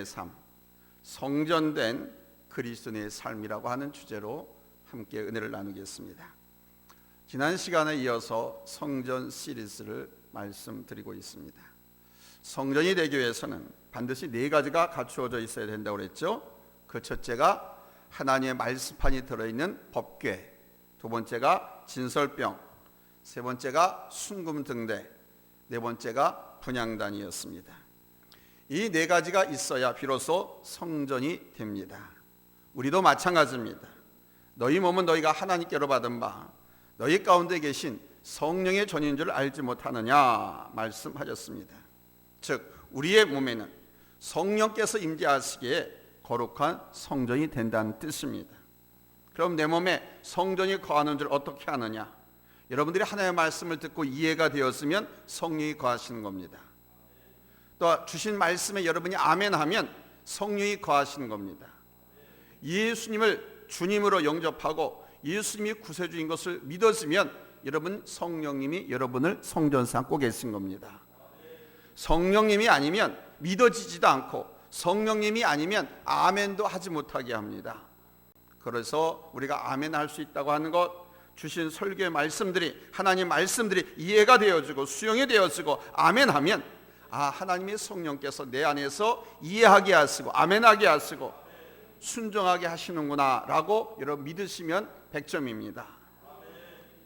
그리스도인의 삶, 성전된 그리스도인의 삶이라고 하는 주제로 함께 은혜를 나누겠습니다. 지난 시간에 이어서 성전 시리즈를 말씀드리고 있습니다. 성전이 되기 위해서는 반드시 4가지가 갖추어져 있어야 된다고 그랬죠. 그 첫째가 하나님의 말씀판이 들어있는 법궤, 두 번째가 진설병, 세 번째가 순금등대, 네 번째가 분향단이었습니다. 이 4가지가 있어야 비로소 성전이 됩니다. 우리도 마찬가지입니다. 너희 몸은 너희가 하나님께로 받은 바 너희 가운데 계신 성령의 전인 줄 알지 못하느냐 말씀하셨습니다. 즉 우리의 몸에는 성령께서 임재하시기에 거룩한 성전이 된다는 뜻입니다. 그럼 내 몸에 성전이 거하는 줄 어떻게 아느냐? 여러분들이 하나님의 말씀을 듣고 이해가 되었으면 성령이 거하시는 겁니다. 또 주신 말씀에 여러분이 아멘하면 성령이 거하시는 겁니다. 예수님을 주님으로 영접하고 예수님이 구세주인 것을 믿어지면 여러분 성령님이 여러분을 성전 삼고 계신 겁니다. 성령님이 아니면 믿어지지도 않고 성령님이 아니면 아멘도 하지 못하게 합니다. 그래서 우리가 아멘할 수 있다고 하는 것, 주신 설교의 말씀들이, 하나님 말씀들이 이해가 되어지고 수용이 되어지고 아멘하면 하나님의 성령께서 내 안에서 이해하게 하시고 아멘하게 하시고 순종하게 하시는구나 라고 여러분 믿으시면 100점입니다.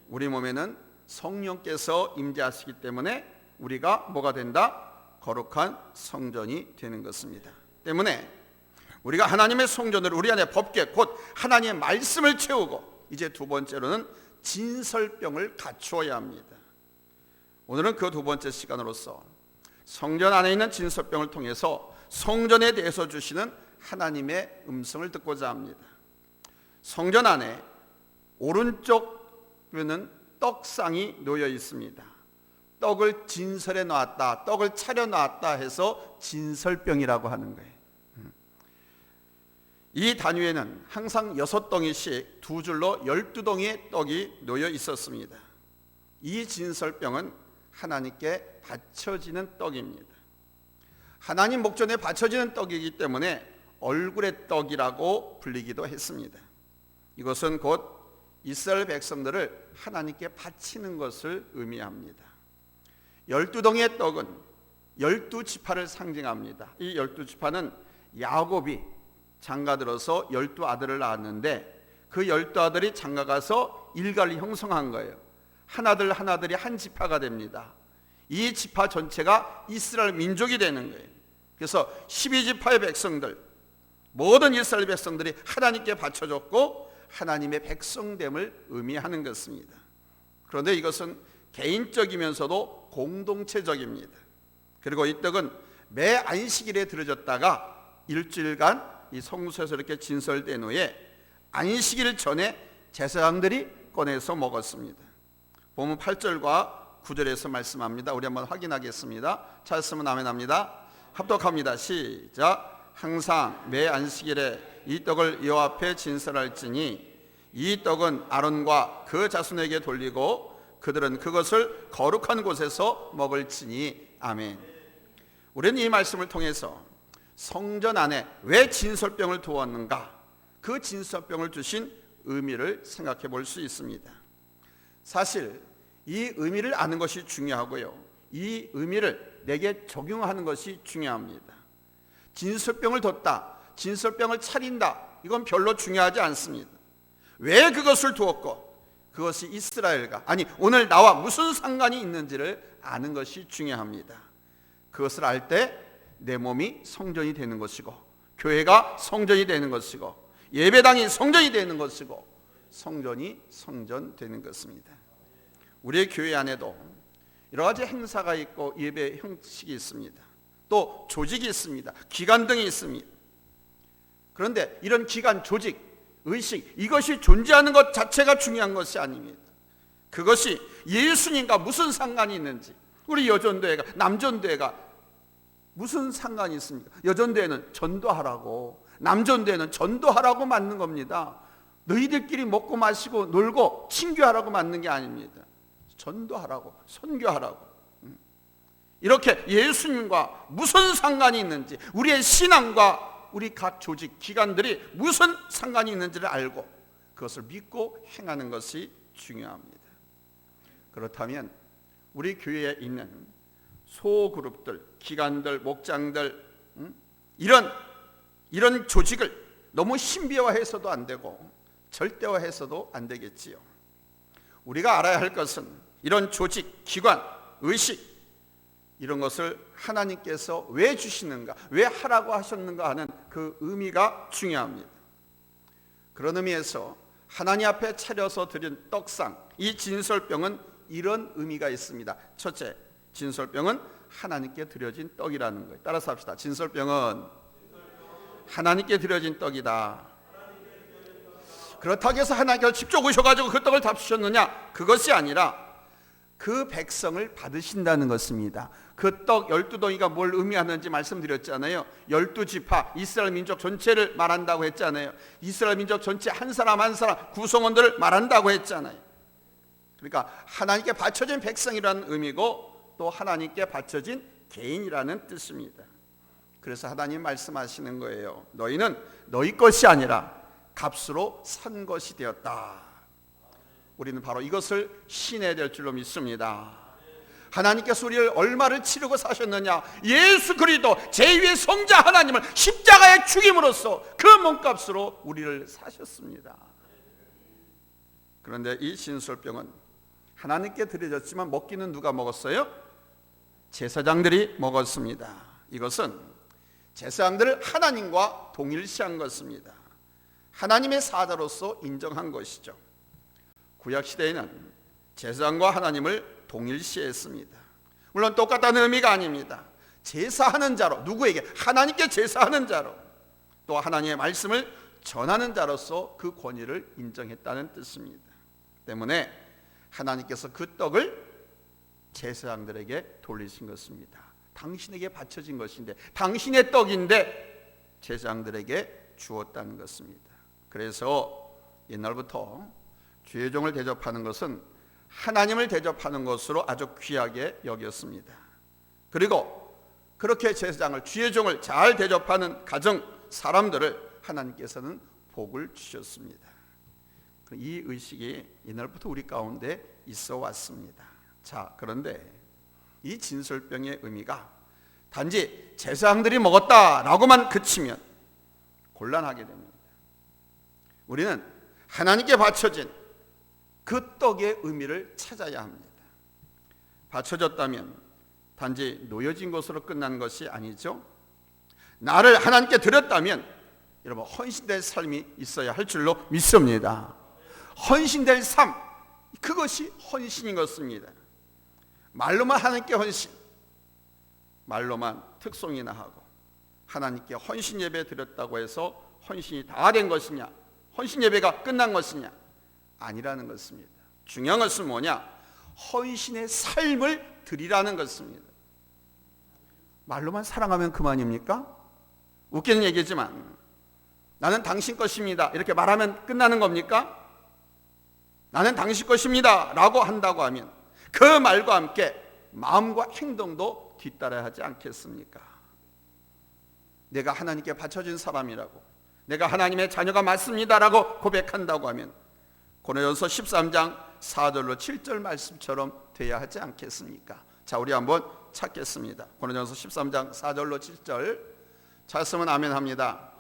우리 몸에는 성령께서 임재하시기 때문에 우리가 뭐가 된다? 거룩한 성전이 되는 것입니다. 때문에 우리가 하나님의 성전을 우리 안에 법궤 곧 하나님의 말씀을 채우고 이제 두 번째로는 진설병을 갖추어야 합니다. 오늘은 그 두 번째 시간으로서 성전 안에 있는 진설병을 통해서 성전에 대해서 주시는 하나님의 음성을 듣고자 합니다. 성전 안에 오른쪽에는 떡상이 놓여 있습니다. 떡을 진설해 놨다, 떡을 차려 놨다 해서 진설병이라고 하는 거예요. 이 단위에는 항상 6덩이씩 두 줄로 12덩이의 떡이 놓여 있었습니다. 이 진설병은 하나님께 바쳐지는 떡입니다. 하나님 목전에 바쳐지는 떡이기 때문에 얼굴의 떡이라고 불리기도 했습니다. 이것은 곧 이스라엘 백성들을 하나님께 바치는 것을 의미합니다. 12덩이의 떡은 12지파를 상징합니다. 이 12지파는 야곱이 장가들어서 12아들을 낳았는데 그 12아들이 장가가서 일가를 형성한 거예요. 하나들이 한 지파가 됩니다. 이 지파 전체가 이스라엘 민족이 되는 거예요. 그래서 12지파의 백성들, 모든 이스라엘 백성들이 하나님께 바쳐졌고 하나님의 백성됨을 의미하는 것입니다. 그런데 이것은 개인적이면서도 공동체적입니다. 그리고 이 떡은 매 안식일에 들어졌다가 일주일간 이 성소에서 이렇게 진설된 후에 안식일 전에 제사장들이 꺼내서 먹었습니다. 본문 8절과 9절에서 말씀합니다. 우리 한번 확인하겠습니다. 찾았으면 아멘합니다. 합독합니다. 시작. 항상 매 안식일에 이 떡을 여호와 앞에 진설할지니 이 떡은 아론과 그 자손에게 돌리고 그들은 그것을 거룩한 곳에서 먹을지니 아멘. 우리는 이 말씀을 통해서 성전 안에 왜 진설병을 두었는가, 그 진설병을 주신 의미를 생각해 볼 수 있습니다. 사실 이 의미를 아는 것이 중요하고요, 이 의미를 내게 적용하는 것이 중요합니다. 진설병을 뒀다, 진설병을 차린다, 이건 별로 중요하지 않습니다. 왜 그것을 두었고 그것이 이스라엘과, 아니 오늘 나와 무슨 상관이 있는지를 아는 것이 중요합니다. 그것을 알 때 내 몸이 성전이 되는 것이고, 교회가 성전이 되는 것이고, 예배당이 성전이 되는 것이고, 성전이 성전되는 것입니다. 우리의 교회 안에도 여러 가지 행사가 있고 예배 형식이 있습니다. 또 조직이 있습니다. 기관 등이 있습니다. 그런데 이런 기관, 조직, 의식, 이것이 존재하는 것 자체가 중요한 것이 아닙니다. 그것이 예수님과 무슨 상관이 있는지, 우리 여전도회가, 남전도회가 무슨 상관이 있습니까? 여전도회는 전도하라고, 남전도회는 전도하라고 만든 겁니다. 너희들끼리 먹고 마시고 놀고 친교하라고 만든 게 아닙니다. 전도하라고, 선교하라고. 이렇게 예수님과 무슨 상관이 있는지, 우리의 신앙과 우리 각 조직, 기관들이 무슨 상관이 있는지를 알고 그것을 믿고 행하는 것이 중요합니다. 그렇다면 우리 교회에 있는 소그룹들, 기관들, 목장들, 이런 조직을 너무 신비화해서도 안 되고 절대화해서도 안 되겠지요. 우리가 알아야 할 것은 이런 조직, 기관, 의식, 이런 것을 하나님께서 왜 주시는가, 왜 하라고 하셨는가 하는 그 의미가 중요합니다. 그런 의미에서 하나님 앞에 차려서 드린 떡상, 이 진설병은 이런 의미가 있습니다. 첫째, 진설병은 하나님께 드려진 떡이라는 거예요. 따라서 합시다. 진설병은 하나님께 드려진 떡이다. 그렇다고 해서 하나님께서 직접 오셔가지고 그 떡을 잡수셨느냐? 그것이 아니라 그 백성을 받으신다는 것입니다. 그 떡 12덩이가 뭘 의미하는지 말씀드렸잖아요. 12지파 이스라엘 민족 전체를 말한다고 했잖아요. 이스라엘 민족 전체 한 사람 한 사람 구성원들을 말한다고 했잖아요. 그러니까 하나님께 바쳐진 백성이라는 의미고 또 하나님께 바쳐진 개인이라는 뜻입니다. 그래서 하나님 말씀하시는 거예요. 너희는 너희 것이 아니라 값으로 산 것이 되었다. 우리는 바로 이것을 신해야 될 줄로 믿습니다. 하나님께서 우리를 얼마를 치르고 사셨느냐? 예수 그리스도 제2의 성자 하나님을 십자가에 죽임으로써 그 몸값으로 우리를 사셨습니다. 그런데 이 진설병은 하나님께 드려졌지만 먹기는 누가 먹었어요? 제사장들이 먹었습니다. 이것은 제사장들을 하나님과 동일시한 것입니다. 하나님의 사자로서 인정한 것이죠. 구약시대에는 제사장과 하나님을 동일시했습니다. 물론 똑같다는 의미가 아닙니다. 제사하는 자로, 누구에게? 하나님께 제사하는 자로, 또 하나님의 말씀을 전하는 자로서 그 권위를 인정했다는 뜻입니다. 때문에 하나님께서 그 떡을 제사장들에게 돌리신 것입니다. 당신에게 바쳐진 것인데, 당신의 떡인데 제사장들에게 주었다는 것입니다. 그래서 옛날부터 주의 종을 대접하는 것은 하나님을 대접하는 것으로 아주 귀하게 여겼습니다. 그리고 그렇게 제사장을, 주의 종을 잘 대접하는 가정, 사람들을 하나님께서는 복을 주셨습니다. 이 의식이 옛날부터 우리 가운데 있어 왔습니다. 자, 그런데 이 진설병의 의미가 단지 제사장들이 먹었다라고만 그치면 곤란하게 됩니다. 우리는 하나님께 바쳐진 그 떡의 의미를 찾아야 합니다. 바쳐졌다면 단지 놓여진 것으로 끝난 것이 아니죠. 나를 하나님께 드렸다면 여러분 헌신될 삶이 있어야 할 줄로 믿습니다. 헌신될 삶, 그것이 헌신인 것입니다. 말로만 하나님께 헌신, 말로만 특송이나 하고 하나님께 헌신 예배 드렸다고 해서 헌신이 다 된 것이냐, 헌신 예배가 끝난 것이냐? 아니라는 것입니다. 중요한 것은 뭐냐? 헌신의 삶을 드리라는 것입니다. 말로만 사랑하면 그만입니까? 웃기는 얘기지만 나는 당신 것입니다 이렇게 말하면 끝나는 겁니까? 나는 당신 것입니다 라고 한다고 하면 그 말과 함께 마음과 행동도 뒤따라야 하지 않겠습니까? 내가 하나님께 바쳐진 사람이라고, 내가 하나님의 자녀가 맞습니다라고 고백한다고 하면 고린도전서 13장 4절로 7절 말씀처럼 돼야 하지 않겠습니까? 자, 우리 한번 찾겠습니다. 고린도전서 13장 4절로 7절 찾으면 아멘 합니다.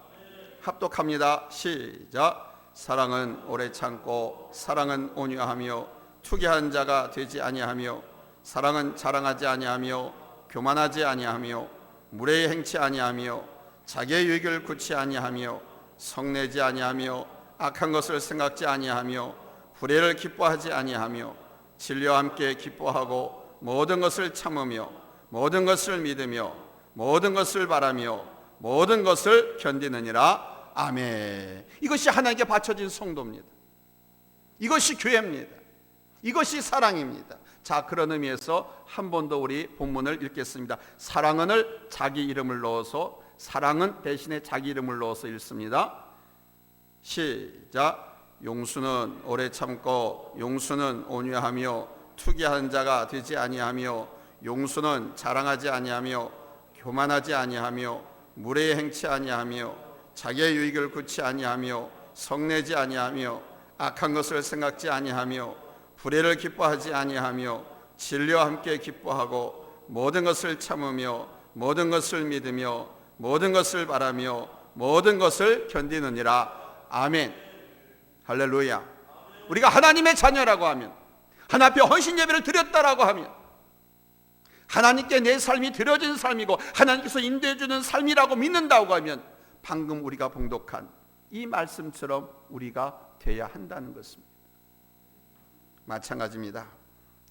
합독합니다. 시작. 사랑은 오래 참고 사랑은 온유하며 투기한 자가 되지 아니하며 사랑은 자랑하지 아니하며 교만하지 아니하며 무례히 행치 아니하며 자기의 유익을 굳지 아니하며 성내지 아니하며 악한 것을 생각지 아니하며 불의를 기뻐하지 아니하며 진리와 함께 기뻐하고 모든 것을 참으며 모든 것을 믿으며 모든 것을 바라며 모든 것을 견디느니라. 아멘. 이것이 하나님께 바쳐진 성도입니다. 이것이 교회입니다. 이것이 사랑입니다. 자, 그런 의미에서 한 번 더 우리 본문을 읽겠습니다. 사랑은을 자기 이름을 넣어서, 사랑은 대신에 자기 이름을 넣어서 읽습니다. 시작. 용수는 오래 참고 용수는 온유하며 투기한 자가 되지 아니하며 용수는 자랑하지 아니하며 교만하지 아니하며 무례에 행치 아니하며 자기의 유익을 굳지 아니하며 성내지 아니하며 악한 것을 생각지 아니하며 불의를 기뻐하지 아니하며 진리와 함께 기뻐하고 모든 것을 참으며 모든 것을 믿으며 모든 것을 바라며 모든 것을 견디느니라. 아멘. 할렐루야. 우리가 하나님의 자녀라고 하면, 하나님 앞에 헌신 예배를 드렸다라고 하면, 하나님께 내 삶이 드려진 삶이고 하나님께서 인도해 주는 삶이라고 믿는다고 하면, 방금 우리가 봉독한 이 말씀처럼 우리가 돼야 한다는 것입니다. 마찬가지입니다.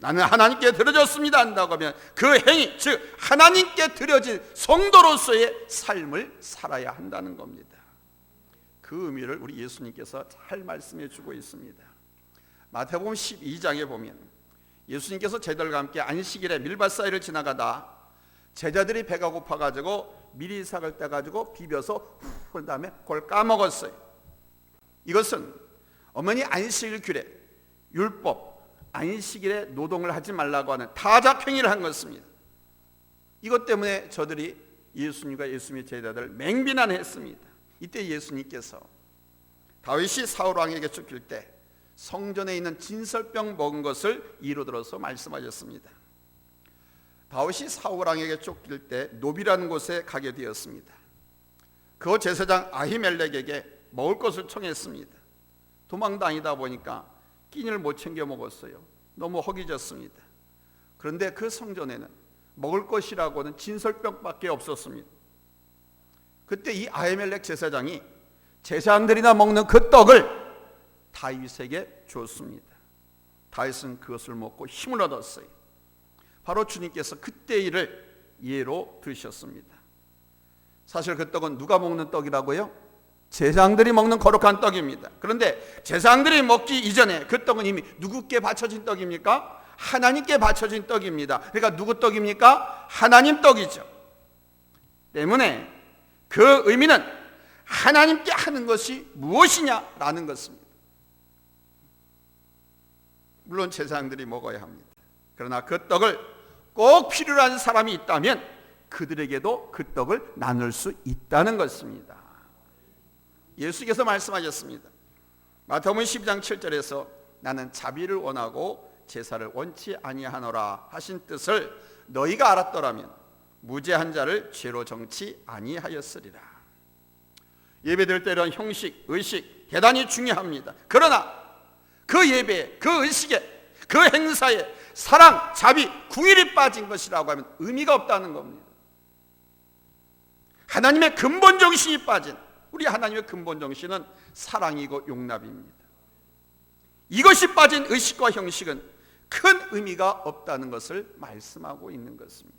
나는 하나님께 드려졌습니다 한다고 하면 그 행위, 즉 하나님께 드려진 성도로서의 삶을 살아야 한다는 겁니다. 그 의미를 우리 예수님께서 잘 말씀해 주고 있습니다. 마태복음 12장에 보면 예수님께서 제자들과 함께 안식일에 밀밭 사이를 지나가다 제자들이 배가 고파가지고 미리삭을 떼가지고 비벼서 그 다음에 그걸 까먹었어요. 이것은 어머니 안식일 규례, 율법, 안식일에 노동을 하지 말라고 하는 타작행위를 한 것입니다. 이것 때문에 저들이 예수님과 예수님의 제자들을 맹비난했습니다. 이때 예수님께서 다윗이 사울 왕에게 쫓길 때 성전에 있는 진설병 먹은 것을 이로 들어서 말씀하셨습니다. 다윗이 사울 왕에게 쫓길 때 노비라는 곳에 가게 되었습니다. 그 제사장 아히멜렉에게 먹을 것을 청했습니다. 도망다니다 보니까 끼니를 못 챙겨 먹었어요. 너무 허기졌습니다. 그런데 그 성전에는 먹을 것이라고는 진설병밖에 없었습니다. 그때 이 아히멜렉 제사장이 제사장들이나 먹는 그 떡을 다윗에게 줬습니다. 다윗은 그것을 먹고 힘을 얻었어요. 바로 주님께서 그때 일을 예로 드셨습니다. 사실 그 떡은 누가 먹는 떡이라고요? 제사장들이 먹는 거룩한 떡입니다. 그런데 제사장들이 먹기 이전에 그 떡은 이미 누구께 바쳐진 떡입니까? 하나님께 바쳐진 떡입니다. 그러니까 누구 떡입니까? 하나님 떡이죠. 때문에 그 의미는 하나님께 하는 것이 무엇이냐라는 것입니다. 물론 제사장들이 먹어야 합니다. 그러나 그 떡을 꼭 필요로 하는 사람이 있다면 그들에게도 그 떡을 나눌 수 있다는 것입니다. 예수께서 말씀하셨습니다. 마태복음 12장 7절에서 나는 자비를 원하고 제사를 원치 아니하노라 하신 뜻을 너희가 알았더라면 무죄한 자를 죄로 정치 아니하였으리라. 예배드릴 때 이런 형식, 의식 대단히 중요합니다. 그러나 그 예배에, 그 의식에, 그 행사에 사랑, 자비, 궁일이 빠진 것이라고 하면 의미가 없다는 겁니다. 하나님의 근본 정신이 빠진, 우리 하나님의 근본 정신은 사랑이고 용납입니다. 이것이 빠진 의식과 형식은 큰 의미가 없다는 것을 말씀하고 있는 것입니다.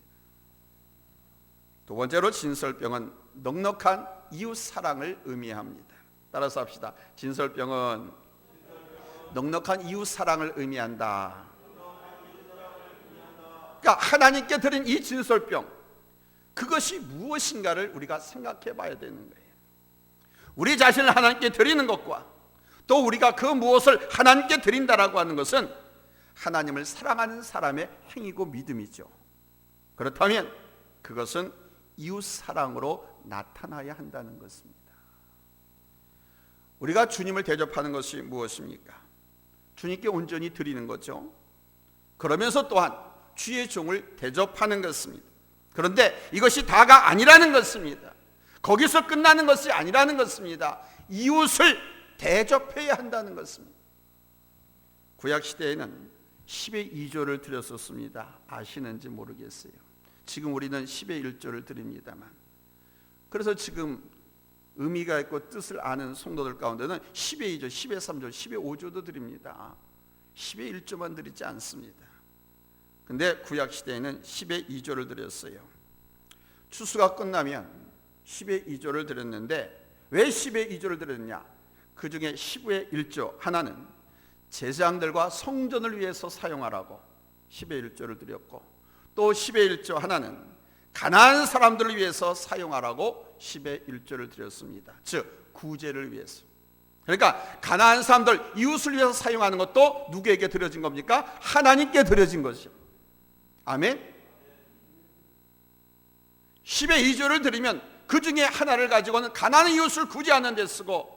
두 번째로 진설병은 넉넉한 이웃 사랑을 의미합니다. 따라서 합시다. 진설병은 넉넉한 이웃 사랑을 의미한다. 그러니까 하나님께 드린 이 진설병, 그것이 무엇인가를 우리가 생각해 봐야 되는 거예요. 우리 자신을 하나님께 드리는 것과 또 우리가 그 무엇을 하나님께 드린다라고 하는 것은 하나님을 사랑하는 사람의 행위고 믿음이죠. 그렇다면 그것은 이웃 사랑으로 나타나야 한다는 것입니다. 우리가 주님을 대접하는 것이 무엇입니까? 주님께 온전히 드리는 거죠. 그러면서 또한 주의 종을 대접하는 것입니다. 그런데 이것이 다가 아니라는 것입니다. 거기서 끝나는 것이 아니라는 것입니다. 이웃을 대접해야 한다는 것입니다. 구약시대에는 10의 2조를 드렸었습니다. 아시는지 모르겠어요. 지금 우리는 10의 1조를 드립니다만, 그래서 지금 의미가 있고 뜻을 아는 성도들 가운데는 10의 2조, 10의 3조, 10의 5조도 드립니다. 10의 1조만 드리지 않습니다. 근데 구약시대에는 10의 2조를 드렸어요. 추수가 끝나면 10의 2조를 드렸는데 왜 10의 2조를 드렸냐? 그 중에 10의 1조 하나는 제사장들과 성전을 위해서 사용하라고 10의 1조를 드렸고, 또 10의 1조 하나는 가난한 사람들을 위해서 사용하라고 10의 1조를 드렸습니다. 즉 구제를 위해서. 그러니까 가난한 사람들, 이웃을 위해서 사용하는 것도 누구에게 드려진 겁니까? 하나님께 드려진 것이죠. 아멘. 10의 2조를 드리면 그 중에 하나를 가지고는 가난한 이웃을 구제하는 데 쓰고,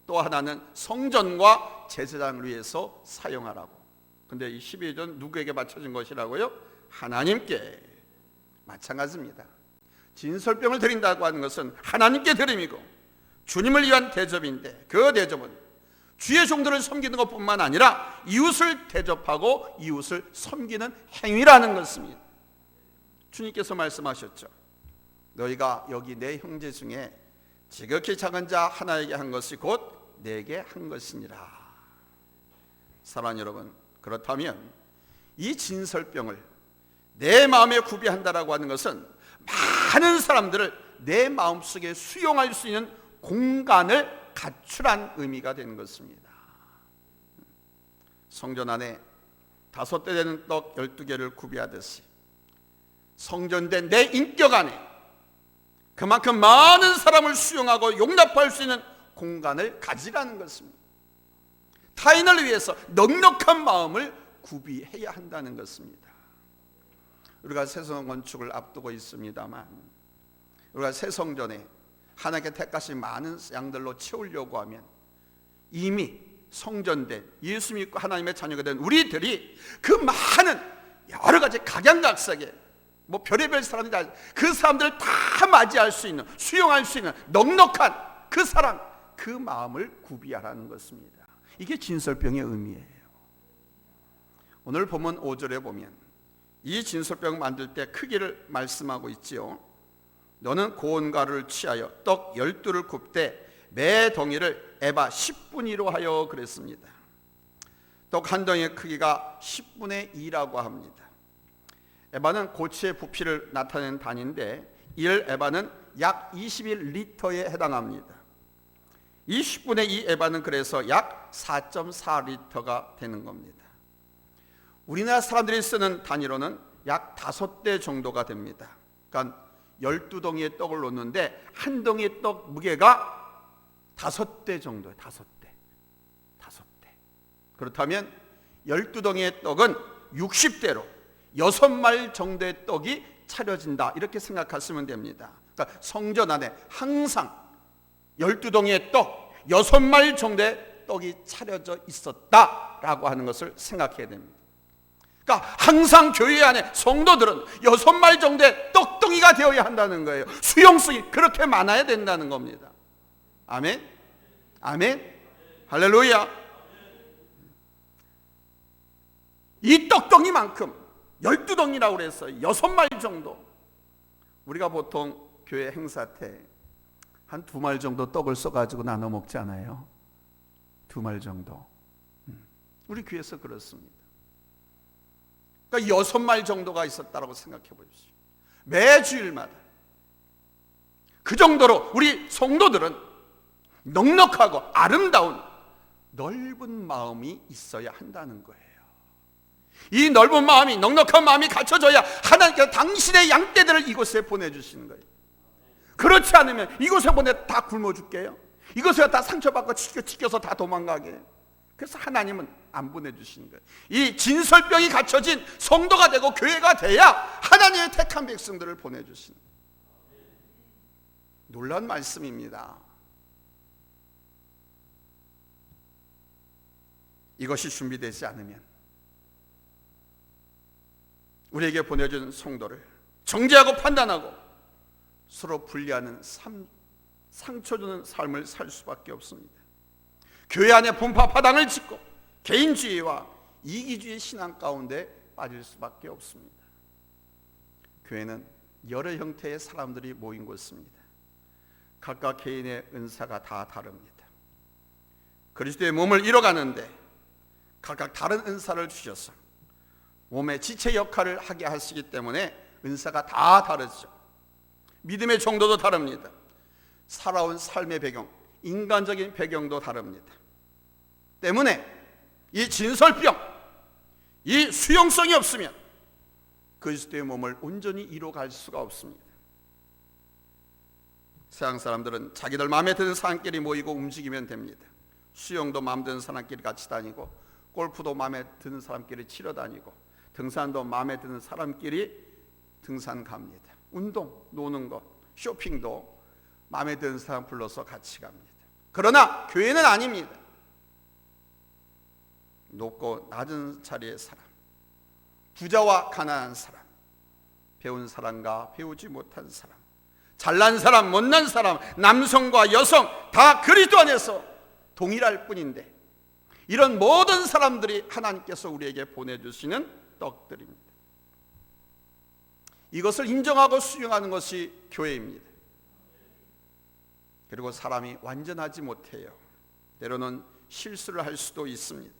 또 하나는 성전과 제사장을 위해서 사용하라고. 근데 이 10의 2조는 누구에게 맞춰진 것이라고요? 하나님께. 마찬가지입니다. 진설병을 드린다고 하는 것은 하나님께 드림이고 주님을 위한 대접인데, 그 대접은 주의 종들을 섬기는 것뿐만 아니라 이웃을 대접하고 이웃을 섬기는 행위라는 것입니다. 주님께서 말씀하셨죠. 너희가 여기 내 형제 중에 지극히 작은 자 하나에게 한 것이 곧 내게 한 것이니라. 사랑하는 여러분, 그렇다면 이 진설병을 내 마음에 구비한다라고 하는 것은 많은 사람들을 내 마음속에 수용할 수 있는 공간을 가출한 의미가 되는 것입니다. 성전 안에 5대 되는 떡 12개를 구비하듯이 성전된 내 인격 안에 그만큼 많은 사람을 수용하고 용납할 수 있는 공간을 가지라는 것입니다. 타인을 위해서 넉넉한 마음을 구비해야 한다는 것입니다. 우리가 새성 건축을 앞두고 있습니다만, 우리가 새 성전에 하나님께 택하신 많은 양들로 채우려고 하면 이미 성전된 예수 믿고 하나님의 자녀가 된 우리들이 그 많은 여러 가지 각양각색의 별의별 사람들, 그 사람들을 다 맞이할 수 있는, 수용할 수 있는 넉넉한 그 사랑, 그 마음을 구비하라는 것입니다. 이게 진설병의 의미예요. 오늘 본문 5절에 보면 이 진설병 만들 때 크기를 말씀하고 있지요. 너는 고운 가루를 취하여 떡 12를 굽되 매 덩이를 에바 10분위로 하여 그랬습니다. 떡 한 덩이의 크기가 10분의 2라고 합니다. 에바는 고치의 부피를 나타내는 단위인데 1 에바는 약 21리터에 해당합니다. 이 10분의 2 에바는 그래서 약 4.4리터가 되는 겁니다. 우리나라 사람들이 쓰는 단위로는 약 5대 정도가 됩니다. 그러니까 12덩이의 떡을 놓는데 한 덩이의 떡 무게가 5대 정도예요. 5대. 그렇다면 12덩이의 떡은 60대로 6마일 정도의 떡이 차려진다, 이렇게 생각하시면 됩니다. 그러니까 성전 안에 항상 12덩이의 떡 6마일 정도의 떡이 차려져 있었다라고 하는 것을 생각해야 됩니다. 그러니까 항상 교회 안에 성도들은 6마일 정도의 떡덩이가 되어야 한다는 거예요. 수용성이 그렇게 많아야 된다는 겁니다. 아멘? 아멘? 할렐루야. 이 떡덩이만큼 12덩이라고 그랬어요. 6마일 정도. 우리가 보통 교회 행사 때 한 2마일 정도 떡을 써가지고 나눠 먹지 않아요? 2마일 정도. 우리 교회에서 그렇습니다. 그러니까 6마일 정도가 있었다라고 생각해 보십시오. 매 주일마다. 그 정도로 우리 성도들은 넉넉하고 아름다운 넓은 마음이 있어야 한다는 거예요. 이 넓은 마음이, 넉넉한 마음이 갖춰져야 하나님께서 당신의 양떼들을 이곳에 보내주시는 거예요. 그렇지 않으면 이곳에 보내 다 굶어 죽게요. 이곳에 다 상처받고 찢겨서 다 도망가게. 그래서 하나님은 안 보내주시는 거예요. 이 진설병이 갖춰진 성도가 되고 교회가 돼야 하나님의 택한 백성들을 보내주시는 거예요. 놀라운 말씀입니다. 이것이 준비되지 않으면 우리에게 보내준 성도를 정죄하고 판단하고 서로 분리하는 상처 주는 삶을 살 수밖에 없습니다. 교회 안에 분파 파당을 짓고 개인주의와 이기주의 신앙 가운데 빠질 수밖에 없습니다. 교회는 여러 형태의 사람들이 모인 곳입니다. 각각 개인의 은사가 다 다릅니다. 그리스도의 몸을 이뤄가는데 각각 다른 은사를 주셔서 몸의 지체 역할을 하게 하시기 때문에 은사가 다 다르죠. 믿음의 정도도 다릅니다. 살아온 삶의 배경, 인간적인 배경도 다릅니다. 때문에 이 진설병, 이 수용성이 없으면 그리스도의 몸을 온전히 이뤄갈 수가 없습니다. 세상 사람들은 자기들 마음에 드는 사람끼리 모이고 움직이면 됩니다. 수영도 마음에 드는 사람끼리 같이 다니고, 골프도 마음에 드는 사람끼리 치러 다니고, 등산도 마음에 드는 사람끼리 등산 갑니다. 운동, 노는 것, 쇼핑도 마음에 드는 사람 불러서 같이 갑니다. 그러나 교회는 아닙니다. 높고 낮은 자리의 사람, 부자와 가난한 사람, 배운 사람과 배우지 못한 사람, 잘난 사람, 못난 사람, 남성과 여성 다 그리스도 안에서 동일할 뿐인데, 이런 모든 사람들이 하나님께서 우리에게 보내주시는 떡들입니다. 이것을 인정하고 수용하는 것이 교회입니다. 그리고 사람이 완전하지 못해요. 때로는 실수를 할 수도 있습니다.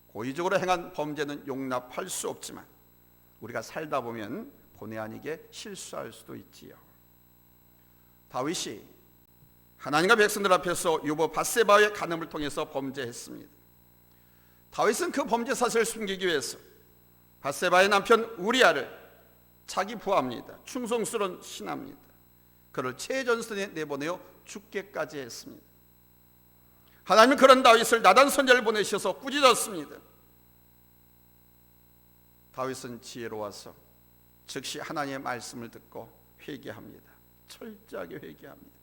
고의적으로 행한 범죄는 용납할 수 없지만 우리가 살다 보면 본의 아니게 실수할 수도 있지요. 다윗이 하나님과 백성들 앞에서 유보 밧세바의 간음을 통해서 범죄했습니다. 다윗은 그 범죄 사실을 숨기기 위해서 밧세바의 남편 우리아를 자기 부하입니다. 충성스러운 신하입니다. 그를 최전선에 내보내어 죽게까지 했습니다. 하나님은 그런 다윗을 나단 선지자를 보내셔서 꾸짖었습니다. 다윗은 지혜로워서 즉시 하나님의 말씀을 듣고 회개합니다. 철저하게 회개합니다.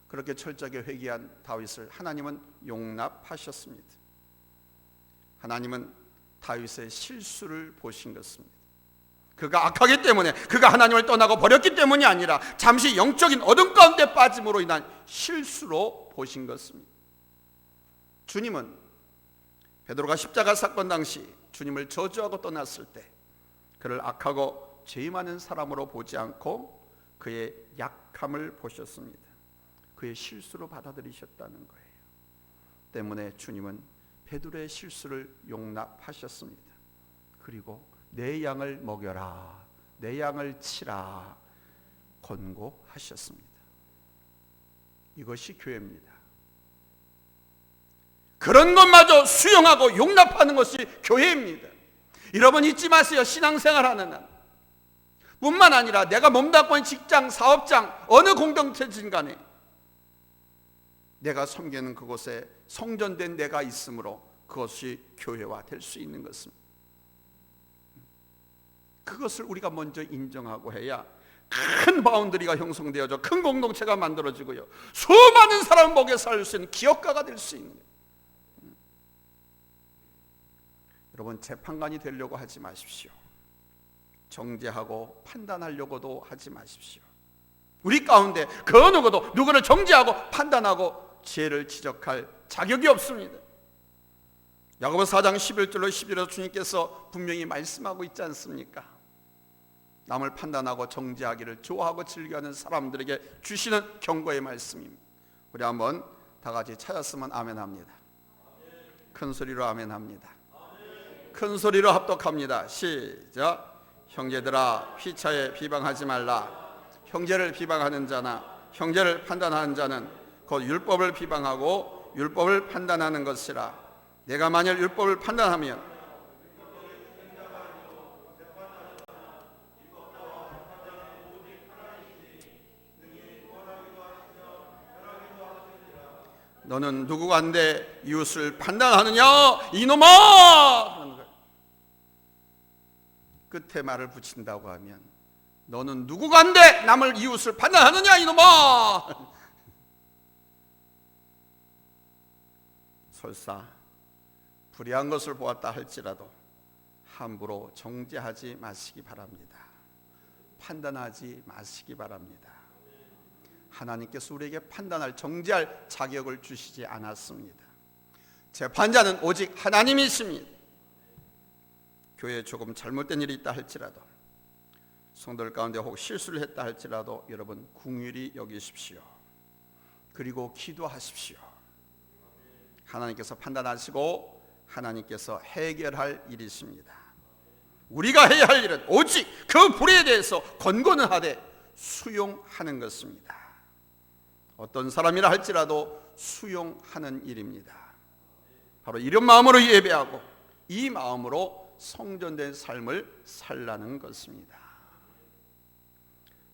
그렇게 철저하게 회개한 다윗을 하나님은 용납하셨습니다. 하나님은 다윗의 실수를 보신 것입니다. 그가 악하기 때문에, 그가 하나님을 떠나고 버렸기 때문이 아니라 잠시 영적인 어둠 가운데 빠짐으로 인한 실수로 보신 것입니다. 주님은 베드로가 십자가 사건 당시 주님을 저주하고 떠났을 때 그를 악하고 죄 많은 사람으로 보지 않고 그의 약함을 보셨습니다. 그의 실수로 받아들이셨다는 거예요. 때문에 주님은 베드로의 실수를 용납하셨습니다. 그리고 내 양을 먹여라, 내 양을 치라 권고하셨습니다. 이것이 교회입니다. 그런 것마저 수용하고 용납하는 것이 교회입니다. 여러분 잊지 마세요. 신앙생활하는 한 뿐만 아니라 내가 몸담고 있는 직장, 사업장, 어느 공동체진 간에 내가 섬기는 그곳에 성전된 내가 있으므로 그것이 교회화 될 수 있는 것입니다. 그것을 우리가 먼저 인정하고 해야 큰 바운더리가 형성되어져 큰 공동체가 만들어지고요, 수많은 사람을 먹여 살릴 수 있는 기업가가 될 수 있는 거예요. 여러분, 재판관이 되려고 하지 마십시오. 정죄하고 판단하려고도 하지 마십시오. 우리 가운데 그 누구도 누구를 정죄하고 판단하고 죄를 지적할 자격이 없습니다. 야고보서 4장 11절로 11절에서 주님께서 분명히 말씀하고 있지 않습니까? 남을 판단하고 정죄하기를 좋아하고 즐겨하는 사람들에게 주시는 경고의 말씀입니다. 우리 한번 다 같이 찾았으면 아멘합니다. 큰 소리로 아멘합니다. 큰 소리로 합독합니다. 시작. 형제들아, 피차에 비방하지 말라. 형제를 비방하는 자나 형제를 판단하는 자는 곧 율법을 비방하고 율법을 판단하는 것이라. 내가 만일 율법을 판단하면 너는 누구간데 이웃을 판단하느냐 이놈아. 끝에 말을 붙인다고 하면 너는 누구간데 남을 이웃을 판단하느냐 이놈아. 설사 불의한 것을 보았다 할지라도 함부로 정죄하지 마시기 바랍니다. 판단하지 마시기 바랍니다. 하나님께서 우리에게 판단할, 정죄할 자격을 주시지 않았습니다. 재판자는 오직 하나님이십니다. 교회에 조금 잘못된 일이 있다 할지라도, 성도들 가운데 혹 실수를 했다 할지라도 여러분 긍휼히 여기십시오. 그리고 기도하십시오. 하나님께서 판단하시고 하나님께서 해결할 일이십니다. 우리가 해야 할 일은 오직 그 불의에 대해서 권고는 하되 수용하는 것입니다. 어떤 사람이라 할지라도 수용하는 일입니다. 바로 이런 마음으로 예배하고 이 마음으로 성전된 삶을 살라는 것입니다.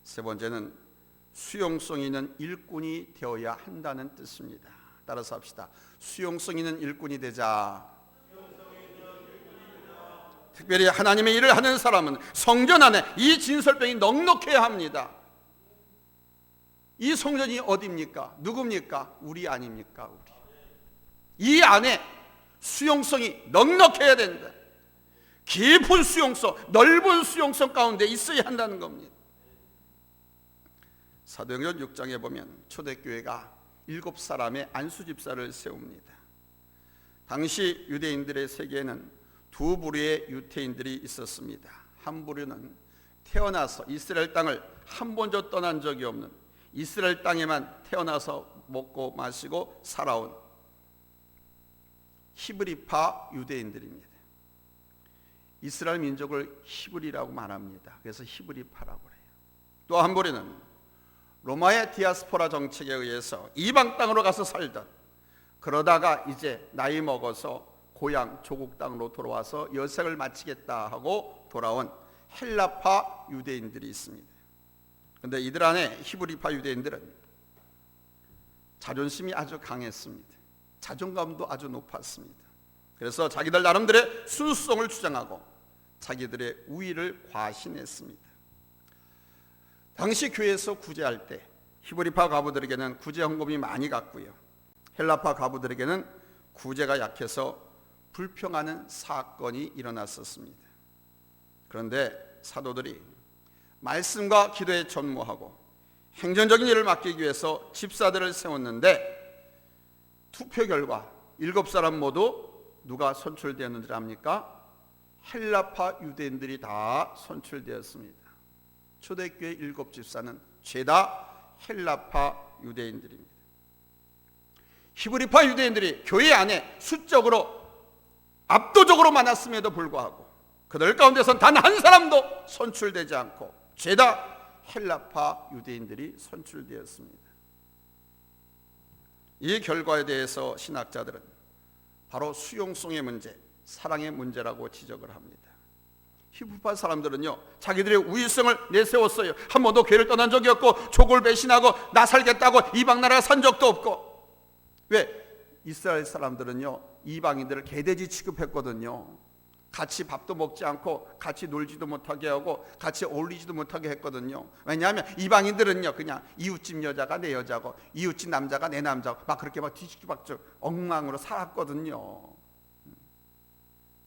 세 번째는 수용성 있는 일꾼이 되어야 한다는 뜻입니다. 따라서 합시다. 수용성 있는 일꾼이 되자. 특별히 하나님의 일을 하는 사람은 성전 안에 이 진설병이 넉넉해야 합니다. 이 성전이 어디입니까? 누굽니까? 우리 아닙니까? 우리. 이 안에 수용성이 넉넉해야 된다. 깊은 수용성, 넓은 수용성 가운데 있어야 한다는 겁니다. 사도행전 6장에 보면 초대교회가 7사람의 안수집사를 세웁니다. 당시 유대인들의 세계에는 두 부류의 유대인들이 있었습니다. 한 부류는 태어나서 이스라엘 땅을 한 번도 떠난 적이 없는, 이스라엘 땅에만 태어나서 먹고 마시고 살아온 히브리파 유대인들입니다. 이스라엘 민족을 히브리라고 말합니다. 그래서 히브리파라고 해요. 또 한 부류는 로마의 디아스포라 정책에 의해서 이방 땅으로 가서 살던, 그러다가 이제 나이 먹어서 고향 조국 땅으로 돌아와서 여생을 마치겠다 하고 돌아온 헬라파 유대인들이 있습니다. 그런데 이들 안에 히브리파 유대인들은 자존심이 아주 강했습니다. 자존감도 아주 높았습니다. 그래서 자기들 나름대로의 순수성을 주장하고 자기들의 우위를 과신했습니다. 당시 교회에서 구제할 때 히브리파 가부들에게는 구제 헌금이 많이 갔고요, 헬라파 가부들에게는 구제가 약해서 불평하는 사건이 일어났었습니다. 그런데 사도들이 말씀과 기도에 전무하고 행정적인 일을 맡기기 위해서 집사들을 세웠는데 투표 결과 7사람 모두 누가 선출되었는지 압니까? 헬라파 유대인들이 다 선출되었습니다. 초대교회 7집사는 죄다 헬라파 유대인들입니다. 히브리파 유대인들이 교회 안에 수적으로 압도적으로 많았음에도 불구하고 그들 가운데선 단 한 사람도 선출되지 않고 죄다 헬라파 유대인들이 선출되었습니다. 이 결과에 대해서 신학자들은 바로 수용성의 문제, 사랑의 문제라고 지적을 합니다. 히브리파 사람들은요, 자기들의 우위성을 내세웠어요. 한 번도 교회를 떠난 적이 없고 족을 배신하고 나 살겠다고 이방 나라에 산 적도 없고. 왜? 이스라엘 사람들은요, 이방인들을 개돼지 취급했거든요. 같이 밥도 먹지 않고 같이 놀지도 못하게 하고 같이 어울리지도 못하게 했거든요. 왜냐하면 이방인들은요, 그냥 이웃집 여자가 내 여자고 이웃집 남자가 내 남자고 막 그렇게 막 뒤죽박죽 엉망으로 살았거든요.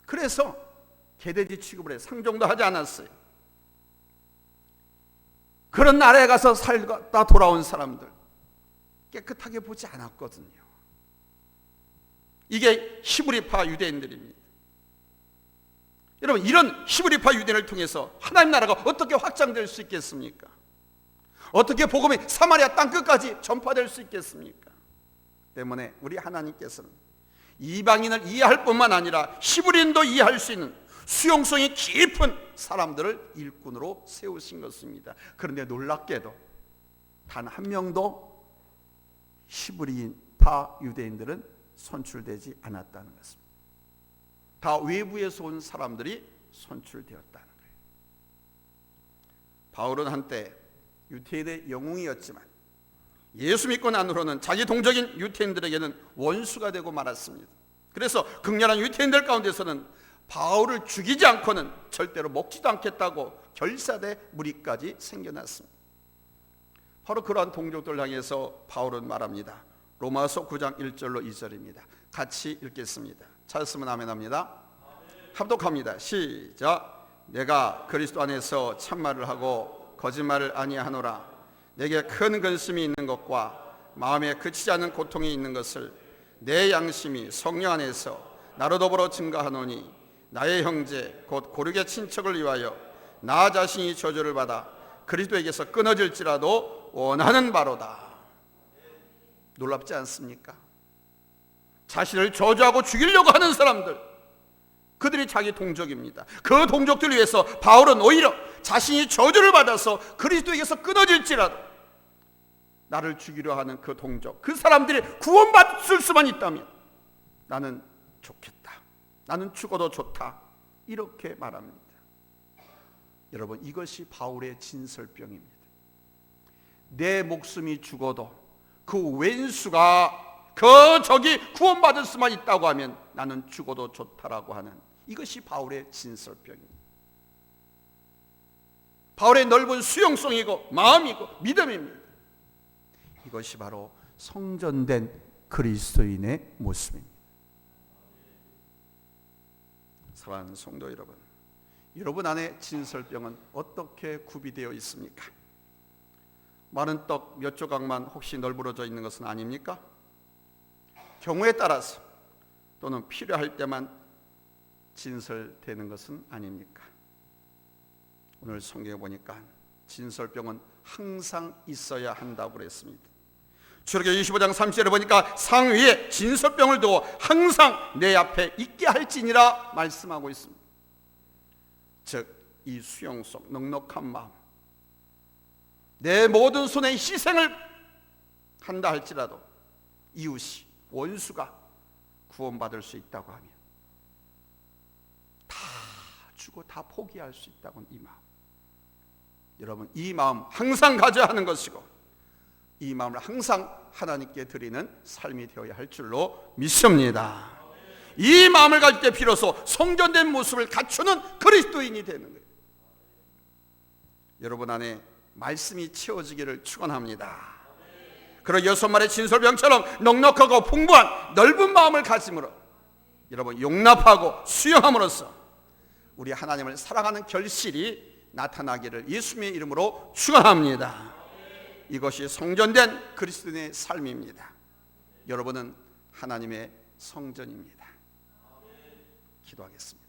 그래서 개돼지 취급을 해 상종도 하지 않았어요. 그런 나라에 가서 살다 돌아온 사람들 깨끗하게 보지 않았거든요. 이게 히브리파 유대인들입니다. 여러분, 이런 히브리파 유대인을 통해서 하나님 나라가 어떻게 확장될 수 있겠습니까? 어떻게 복음이 사마리아 땅끝까지 전파될 수 있겠습니까? 때문에 우리 하나님께서는 이방인을 이해할 뿐만 아니라 히브리인도 이해할 수 있는 수용성이 깊은 사람들을 일꾼으로 세우신 것입니다. 그런데 놀랍게도 단 한 명도 히브리파 유대인들은 선출되지 않았다는 것입니다. 다 외부에서 온 사람들이 선출되었다는 거예요. 바울은 한때 유대인의 영웅이었지만 예수 믿고 난 후로는 자기 동족인 유대인들에게는 원수가 되고 말았습니다. 그래서 극렬한 유대인들 가운데서는 바울을 죽이지 않고는 절대로 먹지도 않겠다고 결사대 무리까지 생겨났습니다. 바로 그러한 동족들 향해서 바울은 말합니다. 로마서 9장 1절로 2절입니다. 같이 읽겠습니다. 찾았으면 아멘합니다. 합독합니다. 시작. 내가 그리스도 안에서 참말을 하고 거짓말을 아니하노라. 내게 큰 근심이 있는 것과 마음에 그치지 않는 고통이 있는 것을 내 양심이 성령 안에서 나로 더불어 증거하노니 나의 형제 곧 고륙의 친척을 위하여 나 자신이 저주를 받아 그리스도에게서 끊어질지라도 원하는 바로다. 놀랍지 않습니까? 자신을 저주하고 죽이려고 하는 사람들, 그들이 자기 동족입니다. 그 동족들을 위해서 바울은 오히려 자신이 저주를 받아서 그리스도에게서 끊어질지라도 나를 죽이려 하는 그 동족, 그 사람들이 구원받을 수만 있다면 나는 좋겠다, 나는 죽어도 좋다, 이렇게 말합니다. 여러분, 이것이 바울의 진설병입니다. 내 목숨이 죽어도 그 왼수가 그 적이 구원받을 수만 있다고 하면 나는 죽어도 좋다라고 하는 이것이 바울의 진설병입니다. 바울의 넓은 수용성이고 마음이고 믿음입니다. 이것이 바로 성전된 그리스도인의 모습입니다. 사랑하는 성도 여러분, 여러분 안에 진설병은 어떻게 구비되어 있습니까? 마른 떡 몇 조각만 혹시 널브러져 있는 것은 아닙니까? 경우에 따라서 또는 필요할 때만 진설되는 것은 아닙니까? 오늘 성경에 보니까 진설병은 항상 있어야 한다고 그랬습니다. 출애굽기 25장 30절에 보니까 상 위에 진설병을 두고 항상 내 앞에 있게 할지니라 말씀하고 있습니다. 즉 이 수용성, 넉넉한 마음, 내 모든 손에 희생을 한다 할지라도 이웃이, 원수가 구원받을 수 있다고 하면 다 주고 다 포기할 수 있다고는 이 마음, 여러분 이 마음 항상 가져야 하는 것이고 이 마음을 항상 하나님께 드리는 삶이 되어야 할 줄로 믿습니다. 이 마음을 가질 때 비로소 성전된 모습을 갖추는 그리스도인이 되는 거예요. 여러분 안에 말씀이 채워지기를 축원합니다. 그리고 6마리의 진설병처럼 넉넉하고 풍부한 넓은 마음을 가짐으로 여러분 용납하고 수용함으로써 우리 하나님을 사랑하는 결실이 나타나기를 예수님의 이름으로 축원합니다. 이것이 성전된 그리스도인의 삶입니다. 여러분은 하나님의 성전입니다. 기도하겠습니다.